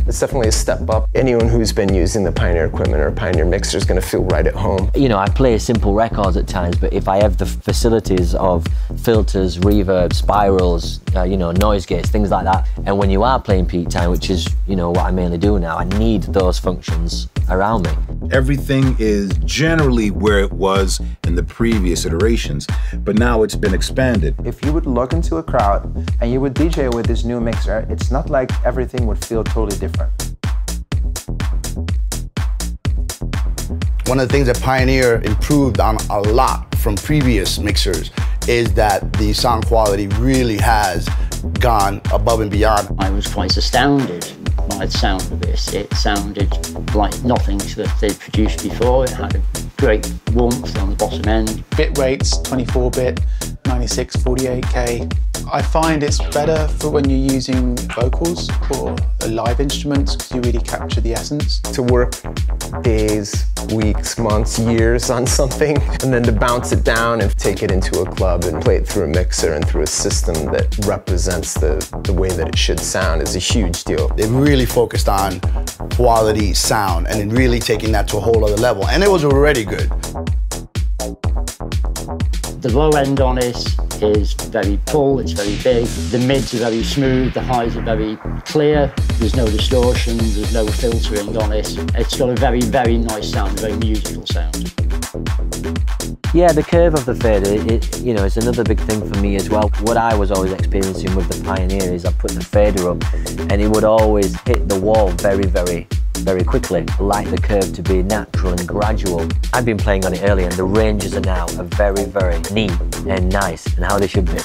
It's definitely a step up. Anyone who's been using the Pioneer equipment or Pioneer mixer is going to feel right at home. You know, I play simple records at times, but if I have the facilities of filters, reverb, spirals, you know, noise gates, things like that, and when you are playing peak time, which is, you know, what I mainly do now, I need those functions around me. Everything is generally where it was in the previous iterations, but now it's been expanded. If you would look into a crowd and you would DJ with this new mixer, it's not like everything would feel totally different. One of the things that Pioneer improved on a lot from previous mixers is that the sound quality really has gone above and beyond. I was quite astounded by the sound of this. It sounded like nothing that they'd produced before. It had a great warmth on the bottom end. Bit rates, 24-bit, 96, 48K. I find it's better for when you're using vocals or a live instrument because you really capture the essence. To work days, weeks, months, years on something, and then to bounce it down and take it into a club and play it through a mixer and through a system that represents the way that it should sound is a huge deal. They really focused on quality sound and then really taking that to a whole other level, and it was already good. The low end on it is very full, it's very big. The mids are very smooth, the highs are very clear. There's no distortion, there's no filtering on it. It's got a very, very nice sound, a very musical sound. Yeah, the curve of the fader, you know, it's another big thing for me as well. What I was always experiencing with the Pioneer is I put the fader up and it would always hit the wall very, very quickly. I like the curve to be natural and gradual. I've been playing on it earlier and the ranges are now very, very neat and nice and how they should be.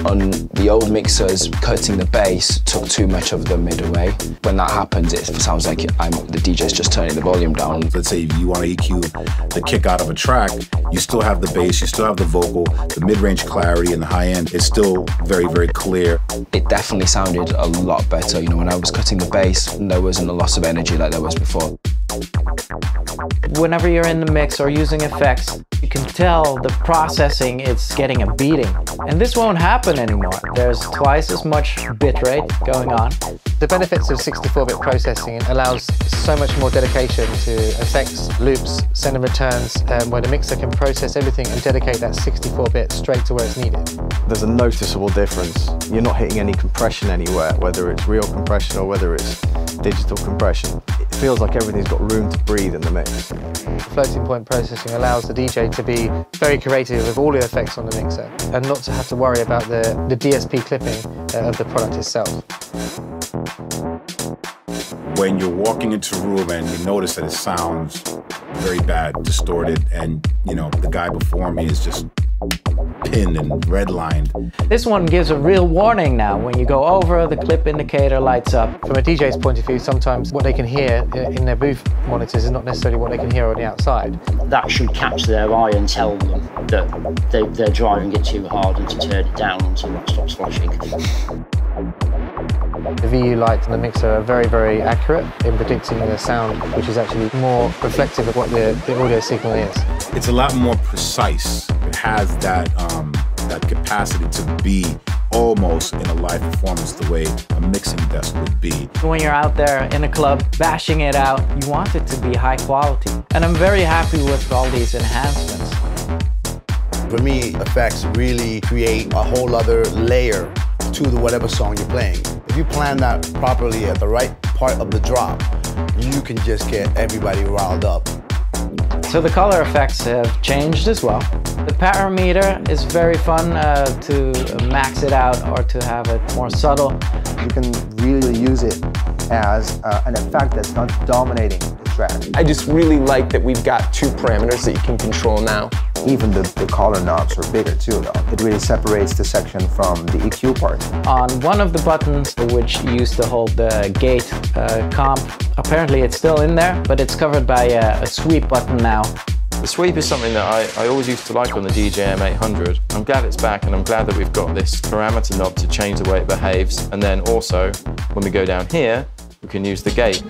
On the old mixers, cutting the bass took too much of the mid away. When that happens, it sounds like the DJ's just turning the volume down. Let's say you want to EQ the kick out of a track, you still have the bass, you still have the vocal, the mid-range clarity and the high end is still very, very clear. It definitely sounded a lot better. You know, when I was cutting the bass, there wasn't a loss of energy like there was before. Whenever you're in the mix or using effects, you can tell the processing is getting a beating. And this won't happen anymore. There's twice as much bitrate going on. The benefits of 64-bit processing allows so much more dedication to effects, loops, send and returns, where the mixer can process everything and dedicate that 64-bit straight to where it's needed. There's a noticeable difference. You're not hitting any compression anywhere, whether it's real compression or whether it's digital compression. It feels like everything's got room to breathe in the mix. Floating point processing allows the DJ to be very creative with all the effects on the mixer and not to have to worry about the DSP clipping of the product itself. When you're walking into a room and you notice that it sounds very bad, distorted, and you know the guy before me is just pinned and redlined. This one gives a real warning now. When you go over, the clip indicator lights up. From a DJ's point of view, sometimes what they can hear in their booth monitors is not necessarily what they can hear on the outside. That should catch their eye and tell them that they're driving it too hard and to turn it down until that stops flashing. The VU lights on the mixer are very, very accurate in predicting the sound, which is actually more reflective of what the audio signal is. It's a lot more precise. It has that capacity to be almost in a live performance the way a mixing desk would be. When you're out there in a club bashing it out, you want it to be high quality. And I'm very happy with all these enhancements. For me, effects really create a whole other layer to whatever song you're playing. If you plan that properly at the right part of the drop, you can just get everybody riled up. So the color effects have changed as well. The parameter is very fun to max it out or to have it more subtle. You can really use it as an effect that's not dominating the track. I just really like that we've got two parameters that you can control now. Even the collar knobs are bigger too, though. It really separates the section from the EQ part. On one of the buttons, which used to hold the gate comp, apparently it's still in there, but it's covered by a sweep button now. The sweep is something that I always used to like on the DJM 800. I'm glad it's back, and I'm glad that we've got this parameter knob to change the way it behaves. And then also, when we go down here, we can use the gate.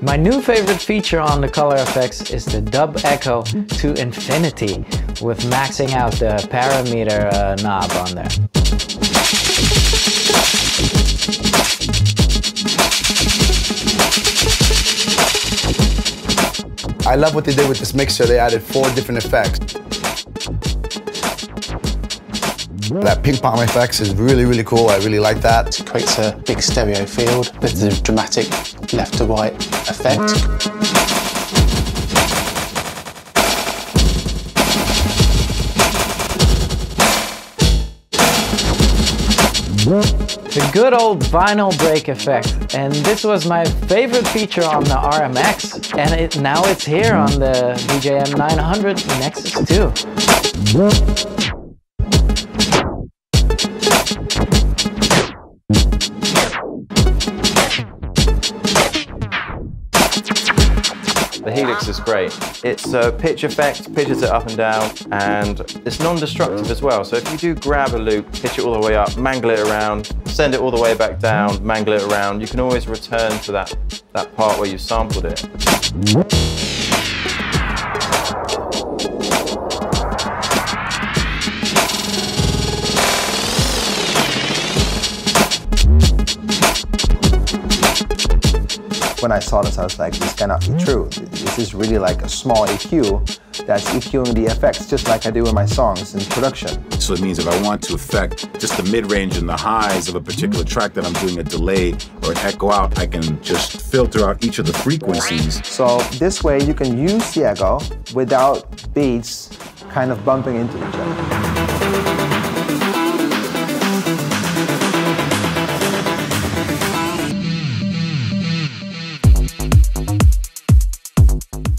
My new favorite feature on the color effects is the dub echo to infinity, with maxing out the parameter knob on there. I love what they did with this mixer. They added 4 different effects. That ping pong effects is really, really cool. I really like that. It creates a big stereo field with the dramatic left to right effect. The good old vinyl break effect, and this was my favorite feature on the RMX, and now it's here on the DJM 900 NXS 2. The Helix is great. It's a pitch effect, pitches it up and down, and it's non-destructive as well. So if you do grab a loop, pitch it all the way up, mangle it around, send it all the way back down, mangle it around, you can always return to that part where you sampled it. When I saw this, I was like, this cannot be true. This is really like a small EQ that's EQing the effects just like I do in my songs in production. So it means if I want to affect just the mid-range and the highs of a particular track that I'm doing a delay or an echo out, I can just filter out each of the frequencies. So this way you can use the echo without beats kind of bumping into each other.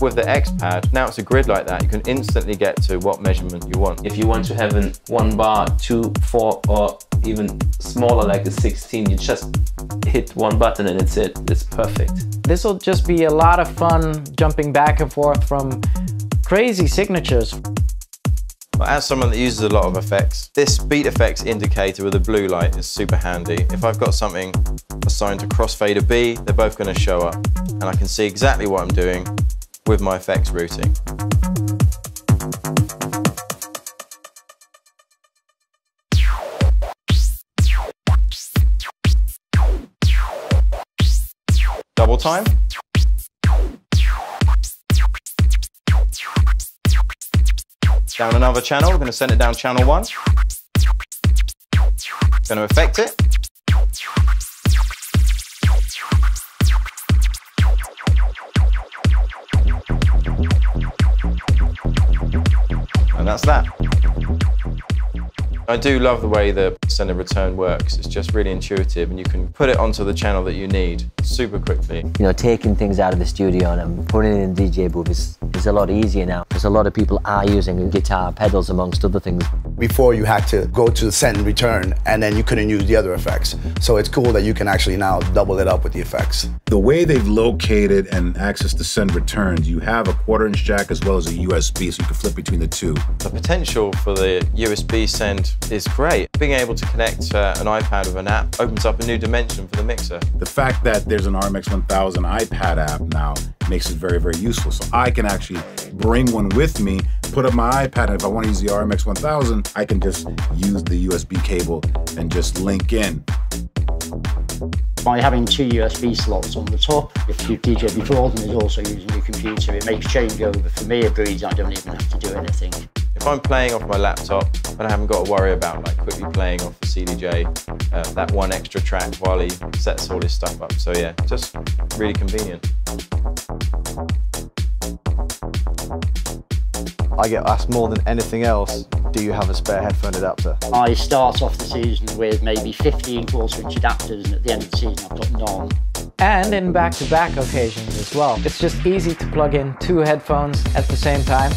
With the X pad, now it's a grid like that, you can instantly get to what measurement you want. If you want to have an 1 bar, 2, 4, or even smaller like a 16, you just hit one button and it's it. It's perfect. This will just be a lot of fun jumping back and forth from crazy signatures. As someone that uses a lot of effects, this beat effects indicator with the blue light is super handy. If I've got something assigned to crossfader B, they're both going to show up, and I can see exactly what I'm doing with my effects routing. Double time. Down another channel, we're going to send it down channel 1. Going to affect it. And that's that. I do love the way the send and return works. It's just really intuitive, and you can put it onto the channel that you need super quickly. You know, taking things out of the studio and putting it in the DJ booth is a lot easier now, because a lot of people are using guitar pedals amongst other things. Before you had to go to the send and return, and then you couldn't use the other effects. So it's cool that you can actually now double it up with the effects. The way they've located and accessed the send returns, you have a 1/4" jack as well as a USB, so you can flip between the two. The potential for the USB send is great. Being able to connect an iPad with an app opens up a new dimension for the mixer. The fact that there's an RMX 1000 iPad app now makes it very, very useful. So I can actually bring one with me, put up my iPad, and if I want to use the RMX 1000, I can just use the USB cable and just link in. By having 2 USB slots on the top, if your DJ before them is also using your computer, it makes changeover for me a breeze. I don't even have to do anything. If I'm playing off my laptop, then I haven't got to worry about like quickly playing off the CDJ, that one extra track while he sets all his stuff up. So yeah, just really convenient. I get asked more than anything else, do you have a spare headphone adapter? I start off the season with maybe 15 quarter-inch adapters, and at the end of the season I've got none. And in back-to-back occasions as well. It's just easy to plug in 2 headphones at the same time.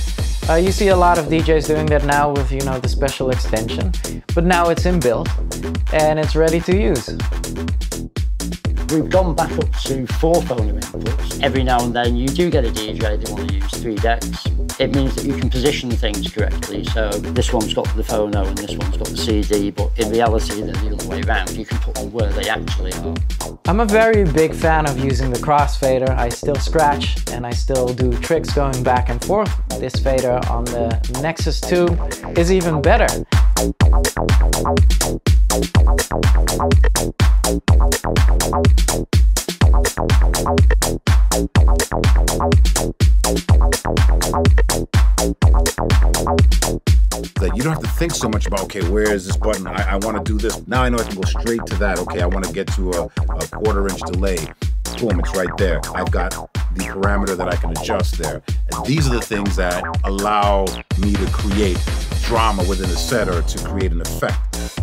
You see a lot of DJs doing that now with, you know, the special extension, but now it's inbuilt and it's ready to use. We've gone back up to 4 phono inputs. Every now and then you do get a DJ that want to use 3 decks. It means that you can position things correctly. So this one's got the phono and this one's got the CD, but in reality they're the other way around. You can put them where they actually are. I'm a very big fan of using the crossfader. I still scratch and I still do tricks going back and forth. This fader on the Nexus 2 is even better. That you don't have to think so much about, okay, where is this button? I want to do this. Now I know I can go straight to that. Okay, I want to get to a quarter-inch delay. Boom, it's right there. I've got the parameter that I can adjust there. And these are the things that allow me to create drama within a set or to create an effect.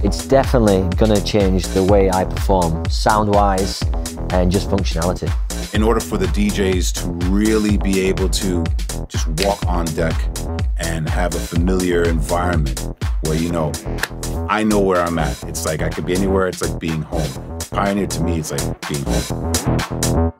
It's definitely going to change the way I perform, sound-wise and just functionality. In order for the DJs to really be able to just walk on deck and have a familiar environment where, you know, I know where I'm at. It's like I could be anywhere, it's like being home. Pioneer to me, it's like being home.